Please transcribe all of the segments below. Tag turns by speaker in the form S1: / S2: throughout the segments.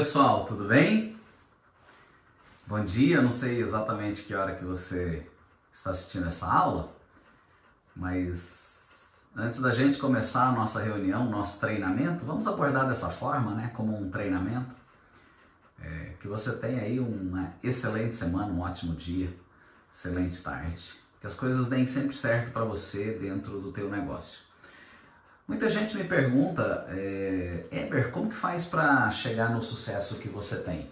S1: pessoal, tudo bem? Bom dia, não sei exatamente que hora que você está assistindo essa aula, mas antes da gente começar a nossa reunião, nosso treinamento, vamos abordar dessa forma, né, como um treinamento. Que você tenha aí uma excelente semana, um ótimo dia, excelente tarde, que as coisas deem sempre certo para você dentro do teu negócio. Muita gente me pergunta, Eber, como que faz para chegar no sucesso que você tem?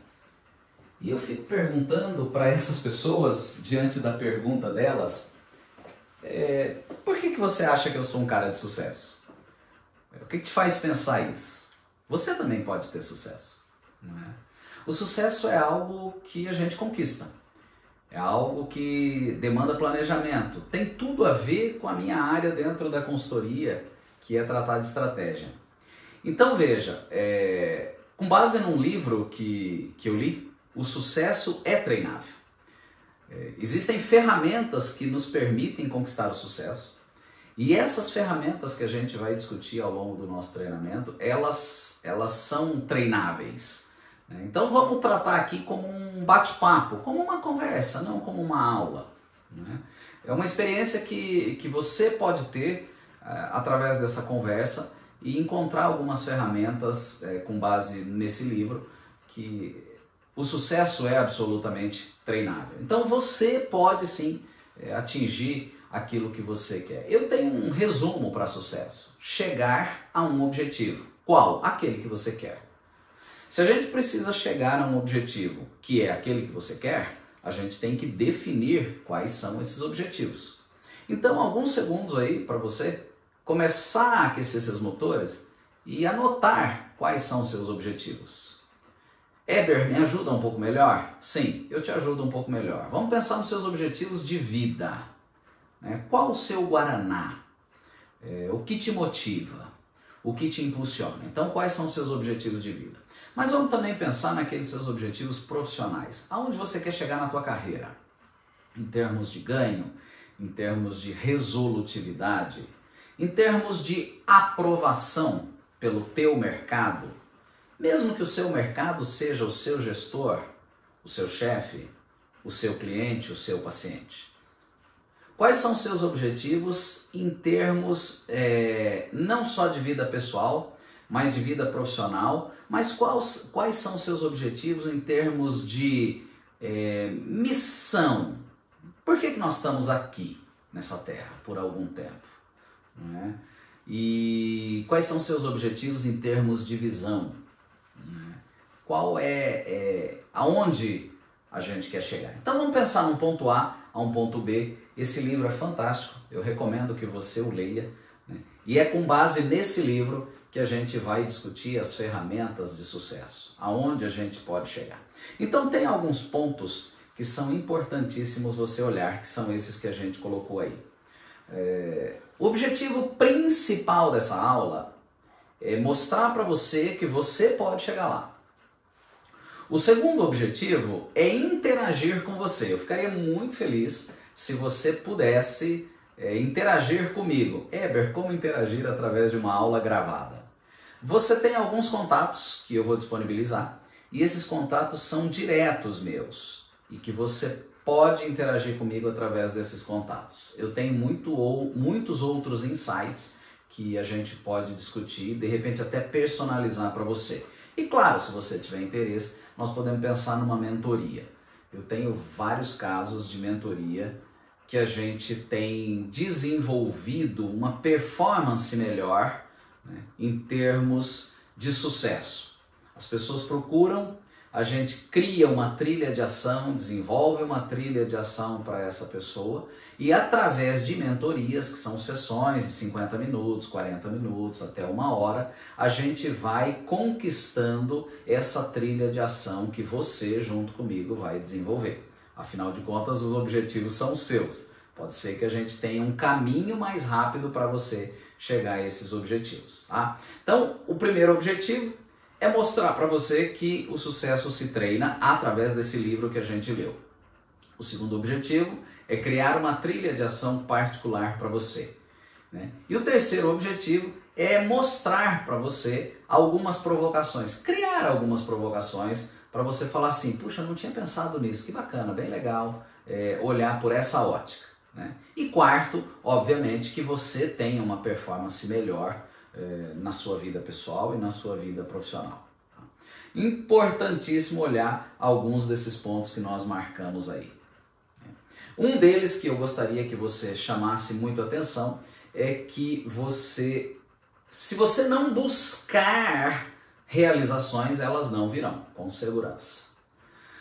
S1: E eu fico perguntando para essas pessoas, diante da pergunta delas, por que você acha que eu sou um cara de sucesso? O que te faz pensar isso? Você também pode ter sucesso, não é? O sucesso é algo que a gente conquista, é algo que demanda planejamento, tem tudo a ver com a minha área dentro da consultoria, que é tratar de estratégia. Então veja, com base num livro que eu li, o sucesso é treinável. Existem ferramentas que nos permitem conquistar o sucesso, e essas ferramentas que a gente vai discutir ao longo do nosso treinamento, elas são treináveis. Então vamos tratar aqui como um bate-papo, como uma conversa, não como uma aula. É uma experiência que você pode ter através dessa conversa e encontrar algumas ferramentas com base nesse livro, que o sucesso é absolutamente treinável. Então você pode sim atingir aquilo que você quer. Eu tenho um resumo para sucesso: chegar a um objetivo. Qual? Aquele que você quer. Se a gente precisa chegar a um objetivo que é aquele que você quer, a gente tem que definir quais são esses objetivos. Então, alguns segundos aí para você começar a aquecer seus motores e anotar quais são os seus objetivos. Eber, me ajuda um pouco melhor? Sim, eu te ajudo um pouco melhor. Vamos pensar nos seus objetivos de vida. Qual o seu guaraná? O que te motiva? O que te impulsiona? Então, quais são os seus objetivos de vida? Mas vamos também pensar naqueles seus objetivos profissionais. Aonde você quer chegar na tua carreira? Em termos de ganho, em termos de resolutividade, em termos de aprovação pelo teu mercado, mesmo que o seu mercado seja o seu gestor, o seu chefe, o seu cliente, o seu paciente. Quais são os seus objetivos em termos não só de vida pessoal, mas de vida profissional, mas quais são os seus objetivos em termos de missão? Por que nós estamos aqui nessa terra por algum tempo? E quais são os seus objetivos em termos de visão? Qual aonde a gente quer chegar? Então vamos pensar num ponto A um ponto B. Esse livro é fantástico, eu recomendo que você o leia, e é com base nesse livro que a gente vai discutir as ferramentas de sucesso, aonde a gente pode chegar. Então tem alguns pontos que são importantíssimos você olhar, que são esses que a gente colocou aí. O objetivo principal dessa aula é mostrar para você que você pode chegar lá. O segundo objetivo é interagir com você. Eu ficaria muito feliz se você pudesse interagir comigo. Eber, como interagir através de uma aula gravada? Você tem alguns contatos que eu vou disponibilizar, e esses contatos são diretos meus, e que você pode interagir comigo através desses contatos. Eu tenho muitos outros insights que a gente pode discutir, de repente até personalizar para você. E claro, se você tiver interesse, nós podemos pensar numa mentoria. Eu tenho vários casos de mentoria que a gente tem desenvolvido uma performance melhor, em termos de sucesso. As pessoas procuram, a gente cria uma trilha de ação, desenvolve uma trilha de ação para essa pessoa, e através de mentorias, que são sessões de 50 minutos, 40 minutos, até 1 hora, a gente vai conquistando essa trilha de ação que você, junto comigo, vai desenvolver. Afinal de contas, os objetivos são seus. Pode ser que a gente tenha um caminho mais rápido para você chegar a esses objetivos. Então, o primeiro objetivo é mostrar para você que o sucesso se treina através desse livro que a gente leu. O segundo objetivo é criar uma trilha de ação particular para você. E o terceiro objetivo é mostrar para você algumas provocações, criar algumas provocações para você falar assim, puxa, não tinha pensado nisso, que bacana, bem legal olhar por essa ótica, né? E quarto, obviamente, que você tenha uma performance melhor na sua vida pessoal e na sua vida profissional. Tá? Importantíssimo olhar alguns desses pontos que nós marcamos aí. Um deles que eu gostaria que você chamasse muito atenção é que se você não buscar realizações, elas não virão, com segurança.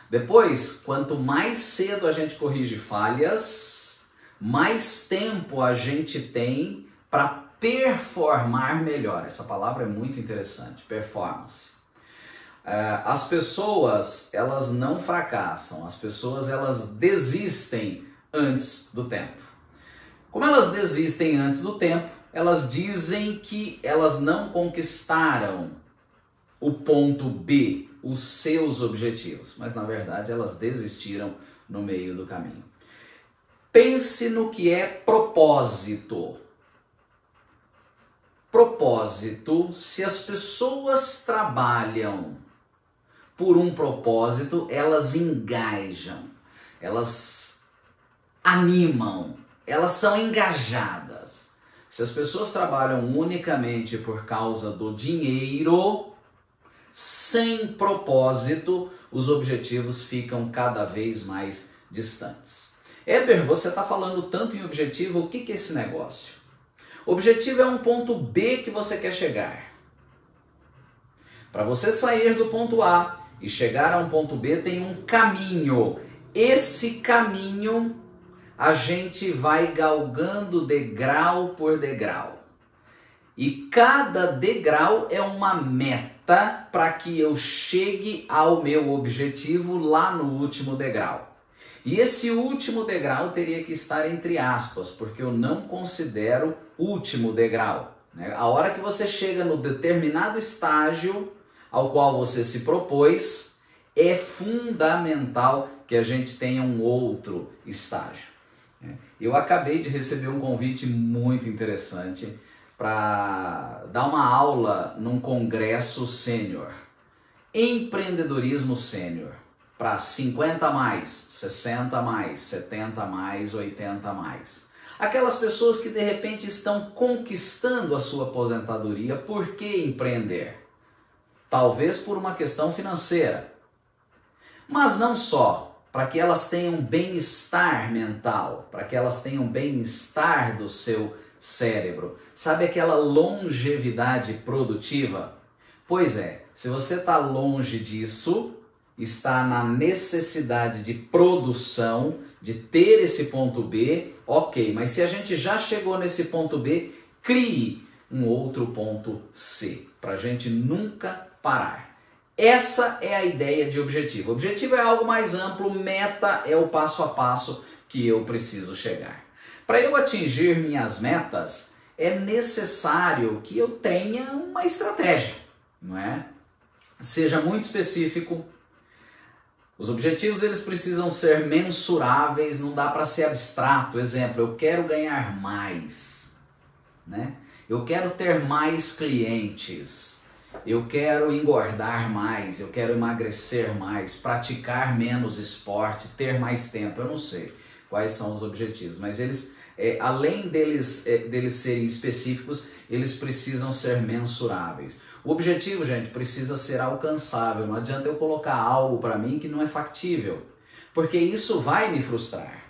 S1: Depois, quanto mais cedo a gente corrige falhas, mais tempo a gente tem para performar melhor. Essa palavra é muito interessante, performance. As pessoas, elas não fracassam, as pessoas, elas desistem antes do tempo. Como elas desistem antes do tempo, elas dizem que elas não conquistaram o ponto B, os seus objetivos, mas na verdade elas desistiram no meio do caminho. Pense no que é propósito. Propósito, se as pessoas trabalham por um propósito, elas engajam, elas animam, elas são engajadas. Se as pessoas trabalham unicamente por causa do dinheiro, sem propósito, os objetivos ficam cada vez mais distantes. Éber, você está falando tanto em objetivo, o que é esse negócio? Objetivo é um ponto B que você quer chegar. Para você sair do ponto A e chegar a um ponto B, tem um caminho. Esse caminho a gente vai galgando degrau por degrau. E cada degrau é uma meta para que eu chegue ao meu objetivo lá no último degrau. E esse último degrau teria que estar entre aspas, porque eu não considero último degrau, né? A hora que você chega no determinado estágio ao qual você se propôs, é fundamental que a gente tenha um outro estágio. Eu acabei de receber um convite muito interessante para dar uma aula num congresso sênior, empreendedorismo sênior, para 50 mais, 60 mais, 70 mais, 80 mais. Aquelas pessoas que de repente estão conquistando a sua aposentadoria, por que empreender? Talvez por uma questão financeira, mas não só. Para que elas tenham bem-estar mental, para que elas tenham bem-estar do seu cérebro. Sabe aquela longevidade produtiva? Pois é, se você está longe disso, está na necessidade de produção, de ter esse ponto B, ok. Mas se a gente já chegou nesse ponto B, crie um outro ponto C, para a gente nunca parar. Essa é a ideia de objetivo. Objetivo é algo mais amplo, meta é o passo a passo que eu preciso chegar. Para eu atingir minhas metas, é necessário que eu tenha uma estratégia, não é? Seja muito específico. Os objetivos, eles precisam ser mensuráveis, não dá para ser abstrato. Exemplo, eu quero ganhar mais, né? Eu quero ter mais clientes. Eu quero engordar mais, eu quero emagrecer mais, praticar menos esporte, ter mais tempo. Eu não sei quais são os objetivos, mas eles, além deles serem específicos, eles precisam ser mensuráveis. O objetivo, gente, precisa ser alcançável. Não adianta eu colocar algo para mim que não é factível, porque isso vai me frustrar.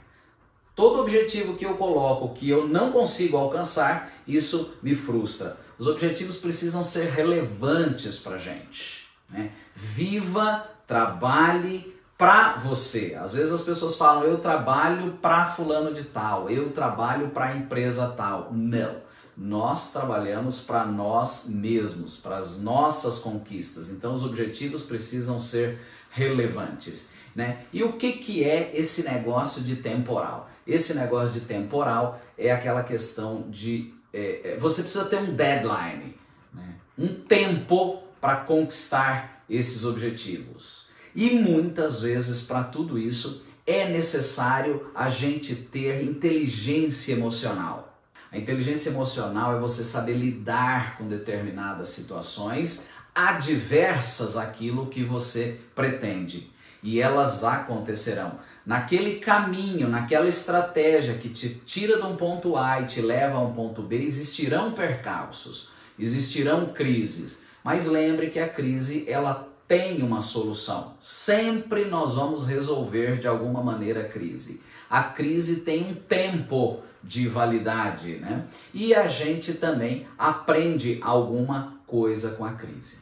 S1: Todo objetivo que eu coloco que eu não consigo alcançar, isso me frustra. Os objetivos precisam ser relevantes para a gente, né? Viva, trabalhe para você. Às vezes as pessoas falam, eu trabalho para fulano de tal, eu trabalho para a empresa tal. Não, nós trabalhamos para nós mesmos, para as nossas conquistas. Então os objetivos precisam ser relevantes, né? E o que é esse negócio de temporal? Esse negócio de temporal é aquela questão de você precisa ter um deadline, né? Um tempo para conquistar esses objetivos. E muitas vezes para tudo isso é necessário a gente ter inteligência emocional. A inteligência emocional é você saber lidar com determinadas situações adversas àquilo que você pretende. E elas acontecerão. Naquele caminho, naquela estratégia que te tira de um ponto A e te leva a um ponto B, existirão percalços, existirão crises. Mas lembre que a crise, ela tem uma solução. Sempre nós vamos resolver de alguma maneira a crise. A crise tem um tempo de validade, né? E a gente também aprende alguma coisa com a crise.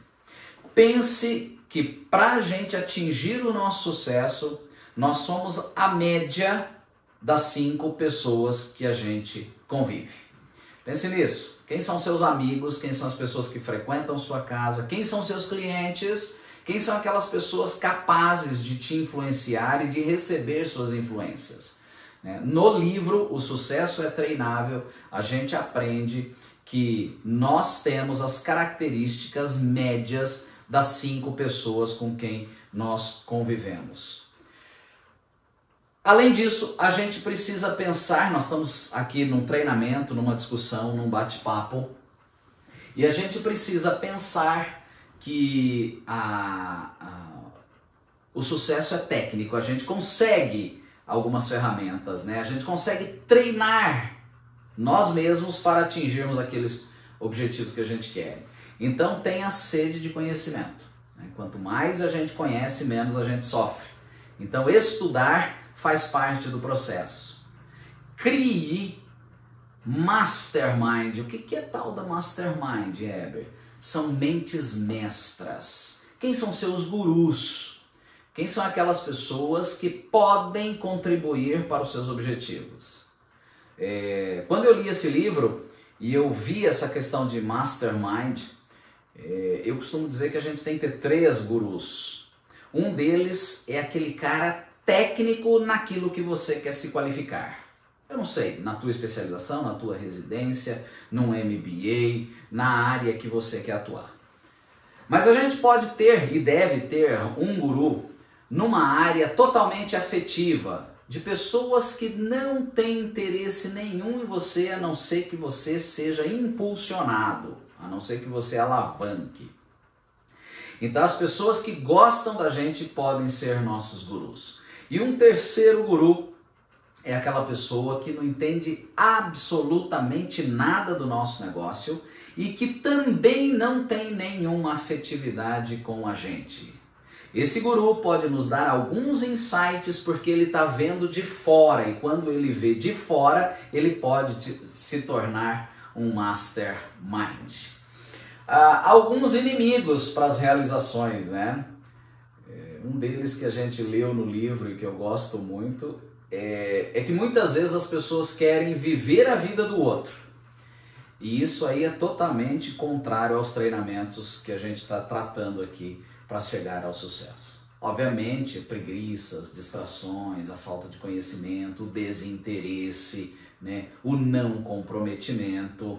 S1: Pense que para a gente atingir o nosso sucesso, nós somos a média das 5 pessoas que a gente convive. Pense nisso. Quem são seus amigos? Quem são as pessoas que frequentam sua casa? Quem são seus clientes? Quem são aquelas pessoas capazes de te influenciar e de receber suas influências? No livro O Sucesso é Treinável, a gente aprende que nós temos as características médias das 5 pessoas com quem nós convivemos. Além disso, a gente precisa pensar, nós estamos aqui num treinamento, numa discussão, num bate-papo, e a gente precisa pensar que o sucesso é técnico, a gente consegue algumas ferramentas, né? A gente consegue treinar nós mesmos para atingirmos aqueles objetivos que a gente quer. Então tenha sede de conhecimento, né? Quanto mais a gente conhece, menos a gente sofre. Então estudar faz parte do processo. Crie mastermind. O que é tal da mastermind, Heber? São mentes mestras. Quem são seus gurus? Quem são aquelas pessoas que podem contribuir para os seus objetivos? Quando eu li esse livro e eu vi essa questão de mastermind, eu costumo dizer que a gente tem que ter 3 gurus. Um deles é aquele cara técnico naquilo que você quer se qualificar. Eu não sei, na tua especialização, na tua residência, num MBA, na área que você quer atuar. Mas a gente pode ter e deve ter um guru numa área totalmente afetiva, de pessoas que não têm interesse nenhum em você, a não ser que você seja impulsionado, a não ser que você alavanque. Então as pessoas que gostam da gente podem ser nossos gurus. E um terceiro guru é aquela pessoa que não entende absolutamente nada do nosso negócio e que também não tem nenhuma afetividade com a gente. Esse guru pode nos dar alguns insights porque ele está vendo de fora, e quando ele vê de fora, ele pode se tornar um mastermind. Alguns inimigos para as realizações, né? Um deles que a gente leu no livro e que eu gosto muito é que muitas vezes as pessoas querem viver a vida do outro. E isso aí é totalmente contrário aos treinamentos que a gente está tratando aqui para chegar ao sucesso. Obviamente, preguiças, distrações, a falta de conhecimento, o desinteresse, né, o não comprometimento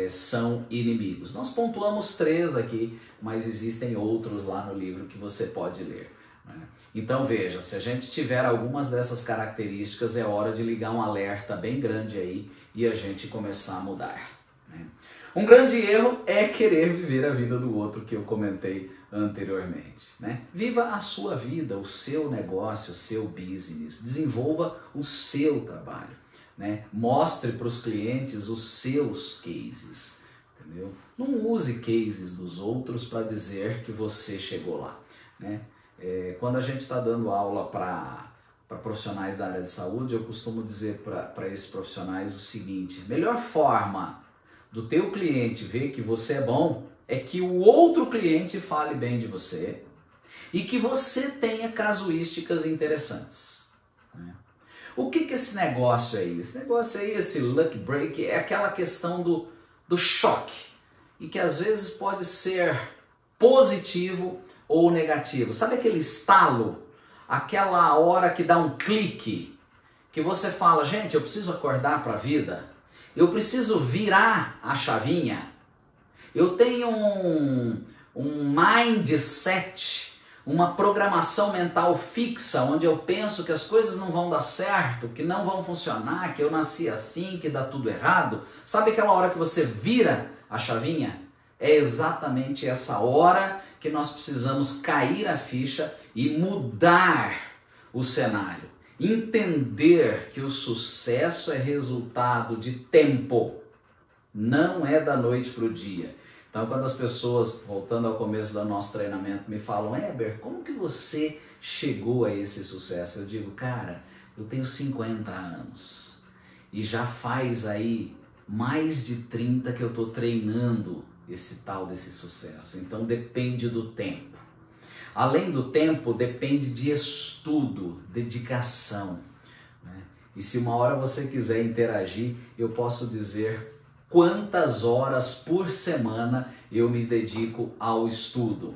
S1: são inimigos. Nós pontuamos 3 aqui, mas existem outros lá no livro que você pode ler. Né? Então veja, se a gente tiver algumas dessas características, é hora de ligar um alerta bem grande aí e a gente começar a mudar. Né? Um grande erro é querer viver a vida do outro, que eu comentei anteriormente. Né? Viva a sua vida, o seu negócio, o seu business. Desenvolva o seu trabalho. Né? Mostre para os clientes os seus cases. Entendeu? Não use cases dos outros para dizer que você chegou lá. Né? Quando a gente está dando aula para profissionais da área de saúde, eu costumo dizer para esses profissionais o seguinte: a melhor forma do teu cliente ver que você é bom é que o outro cliente fale bem de você e que você tenha casuísticas interessantes. Né? O que é esse negócio aí? Esse negócio aí, esse lucky break, é aquela questão do choque e que às vezes pode ser positivo ou negativo. Sabe aquele estalo? Aquela hora que dá um clique, que você fala, gente, eu preciso acordar para a vida, eu preciso virar a chavinha, eu tenho um mindset, uma programação mental fixa, onde eu penso que as coisas não vão dar certo, que não vão funcionar, que eu nasci assim, que dá tudo errado. Sabe aquela hora que você vira a chavinha? É exatamente essa hora que nós precisamos cair a ficha e mudar o cenário. Entender que o sucesso é resultado de tempo, não é da noite para o dia. Então, quando as pessoas, voltando ao começo do nosso treinamento, me falam: Heber, como que você chegou a esse sucesso? Eu digo: cara, eu tenho 50 anos e já faz aí mais de 30 que eu estou treinando esse tal desse sucesso. Então, depende do tempo. Além do tempo, depende de estudo, dedicação, né? E se uma hora você quiser interagir, eu posso dizer quantas horas por semana eu me dedico ao estudo.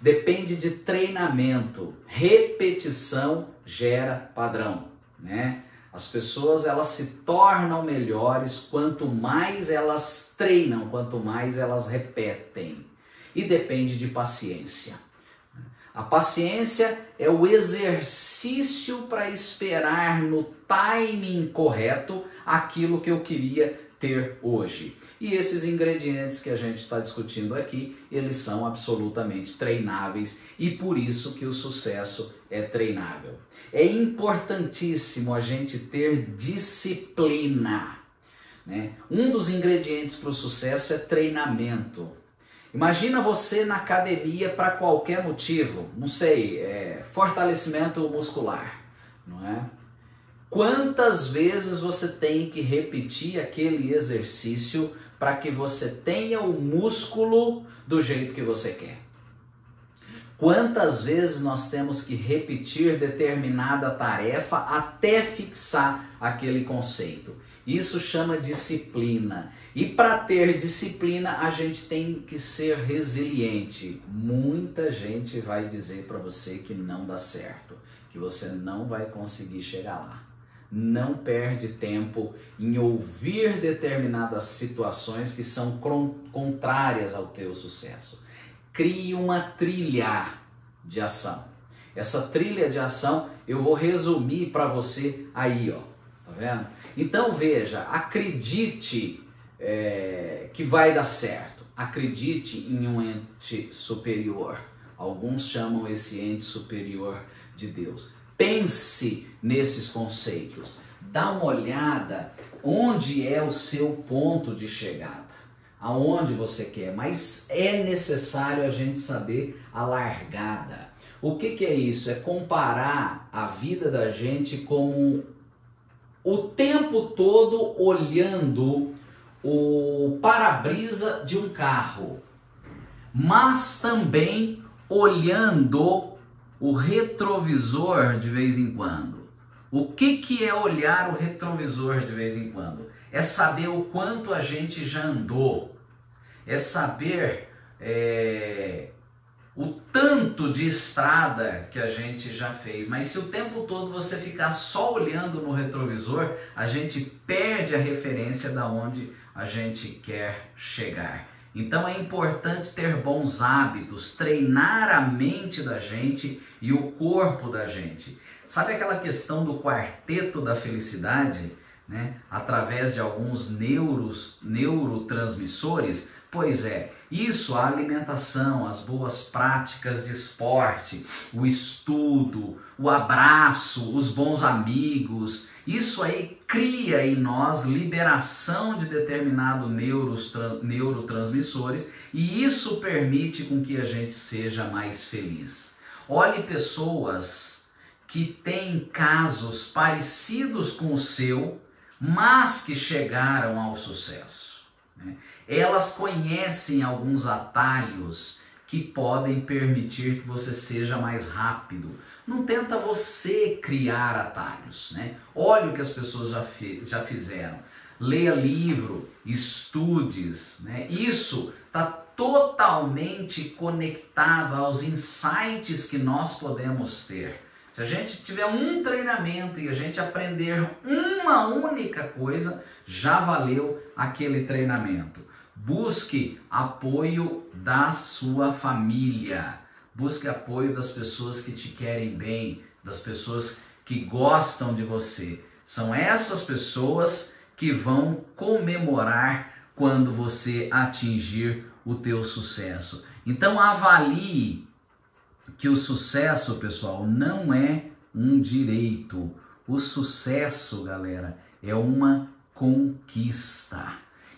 S1: Depende de treinamento. Repetição gera padrão, né? As pessoas, elas se tornam melhores quanto mais elas treinam, quanto mais elas repetem. E depende de paciência. A paciência é o exercício para esperar no timing correto aquilo que eu queria ter hoje. E esses ingredientes que a gente está discutindo aqui, eles são absolutamente treináveis e por isso que o sucesso é treinável. É importantíssimo a gente ter disciplina, né? Um dos ingredientes para o sucesso é treinamento. Imagina você na academia para qualquer motivo, não sei, fortalecimento muscular, não é? Quantas vezes você tem que repetir aquele exercício para que você tenha o músculo do jeito que você quer? Quantas vezes nós temos que repetir determinada tarefa até fixar aquele conceito? Isso chama disciplina. E para ter disciplina, a gente tem que ser resiliente. Muita gente vai dizer para você que não dá certo, que você não vai conseguir chegar lá. Não perde tempo em ouvir determinadas situações que são contrárias ao teu sucesso. Crie uma trilha de ação. Essa trilha de ação eu vou resumir para você aí, ó. Tá vendo? Então veja, acredite que vai dar certo. Acredite em um ente superior. Alguns chamam esse ente superior de Deus. Pense nesses conceitos. Dá uma olhada onde é o seu ponto de chegada. Aonde você quer. Mas é necessário a gente saber a largada. O que é isso? É comparar a vida da gente com o tempo todo olhando o para-brisa de um carro, mas também olhando o retrovisor de vez em quando. O que é olhar o retrovisor de vez em quando? É saber o quanto a gente já andou, é saber o tanto de estrada que a gente já fez. Mas se o tempo todo você ficar só olhando no retrovisor, a gente perde a referência da onde a gente quer chegar. Então é importante ter bons hábitos, treinar a mente da gente e o corpo da gente. Sabe aquela questão do quarteto da felicidade, né? Através de alguns neurotransmissores? Pois é, isso, a alimentação, as boas práticas de esporte, o estudo, o abraço, os bons amigos, isso aí cria em nós liberação de determinados neurotransmissores e isso permite com que a gente seja mais feliz. Olhe pessoas que têm casos parecidos com o seu, mas que chegaram ao sucesso, né? Elas conhecem alguns atalhos que podem permitir que você seja mais rápido. Não tenta você criar atalhos, né? Olhe o que as pessoas já fizeram. Leia livro, estudes, né? Isso está totalmente conectado aos insights que nós podemos ter. Se a gente tiver um treinamento e a gente aprender uma única coisa, já valeu aquele treinamento. Busque apoio da sua família. busque apoio das pessoas que te querem bem, das pessoas que gostam de você. São essas pessoas que vão comemorar quando você atingir o teu sucesso. Então avalie que o sucesso, pessoal, não é um direito. O sucesso, galera, é uma conquista.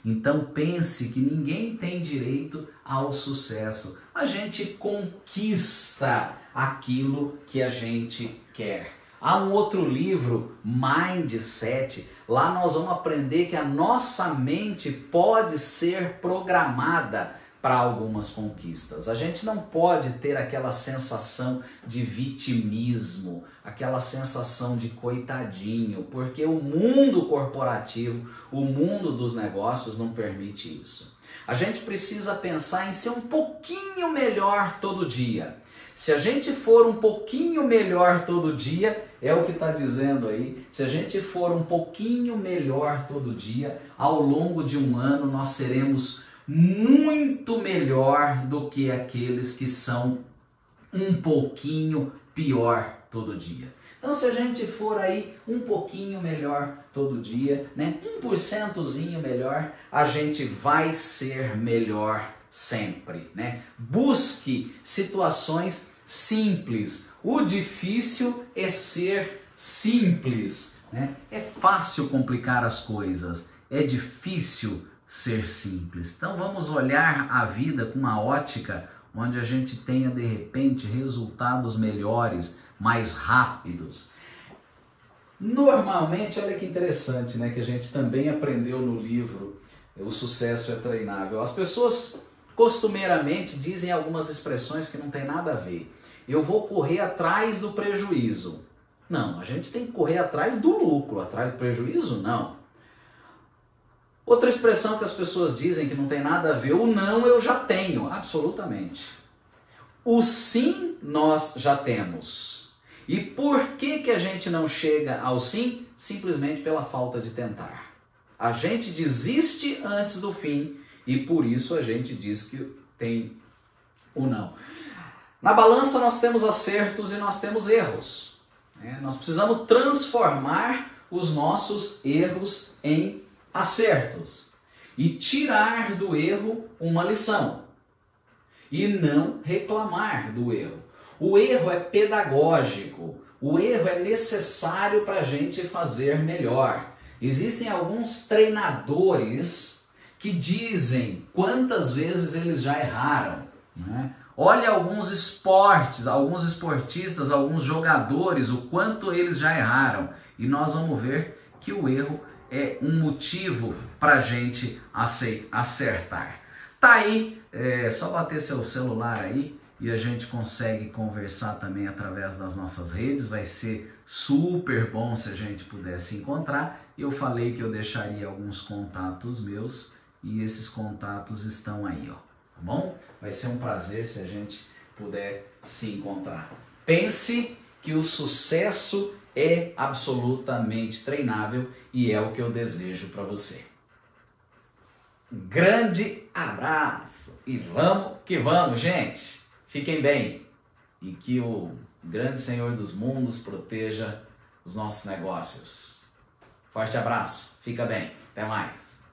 S1: Então pense que ninguém tem direito ao sucesso. A gente conquista aquilo que a gente quer. Há um outro livro, Mindset, lá nós vamos aprender que a nossa mente pode ser programada para algumas conquistas. A gente não pode ter aquela sensação de vitimismo, aquela sensação de coitadinho, porque o mundo corporativo, o mundo dos negócios não permite isso. A gente precisa pensar em ser um pouquinho melhor todo dia. Se a gente for um pouquinho melhor todo dia, é o que está dizendo aí, se a gente for um pouquinho melhor todo dia, ao longo de um ano nós seremos muito melhor do que aqueles que são um pouquinho pior todo dia. Então se a gente for aí um pouquinho melhor todo dia, né, 1%zinho melhor, a gente vai ser melhor sempre, né? Busque situações simples. O difícil é ser simples, né? É fácil complicar as coisas, é difícil ser simples. Então vamos olhar a vida com uma ótica onde a gente tenha de repente resultados melhores, mais rápidos. Normalmente, olha que interessante, né, que a gente também aprendeu no livro O Sucesso é Treinável. As pessoas costumeiramente dizem algumas expressões que não tem nada a ver. Eu vou correr atrás do prejuízo. Não, a gente tem que correr atrás do lucro, atrás do prejuízo não. Outra expressão que as pessoas dizem que não tem nada a ver, o não eu já tenho, absolutamente. O sim nós já temos. E por que a gente não chega ao sim? Simplesmente pela falta de tentar. A gente desiste antes do fim e por isso a gente diz que tem o não. Na balança nós temos acertos e nós temos erros. Nós precisamos transformar os nossos erros em acertos e tirar do erro uma lição e não reclamar do erro. O erro é pedagógico, o erro é necessário para a gente fazer melhor. Existem alguns treinadores que dizem quantas vezes eles já erraram, né? Olha alguns esportes, alguns esportistas, alguns jogadores, o quanto eles já erraram e nós vamos ver que o erro é um motivo para a gente acertar. Tá aí, só bater seu celular aí e a gente consegue conversar também através das nossas redes. Vai ser super bom se a gente pudesse encontrar. Eu falei que eu deixaria alguns contatos meus e esses contatos estão aí, ó. Tá bom? Vai ser um prazer se a gente puder se encontrar. Pense que o sucesso é absolutamente treinável e é o que eu desejo para você. Grande abraço e vamos que vamos, gente. Fiquem bem e que o grande Senhor dos mundos proteja os nossos negócios. Forte abraço, fica bem, até mais.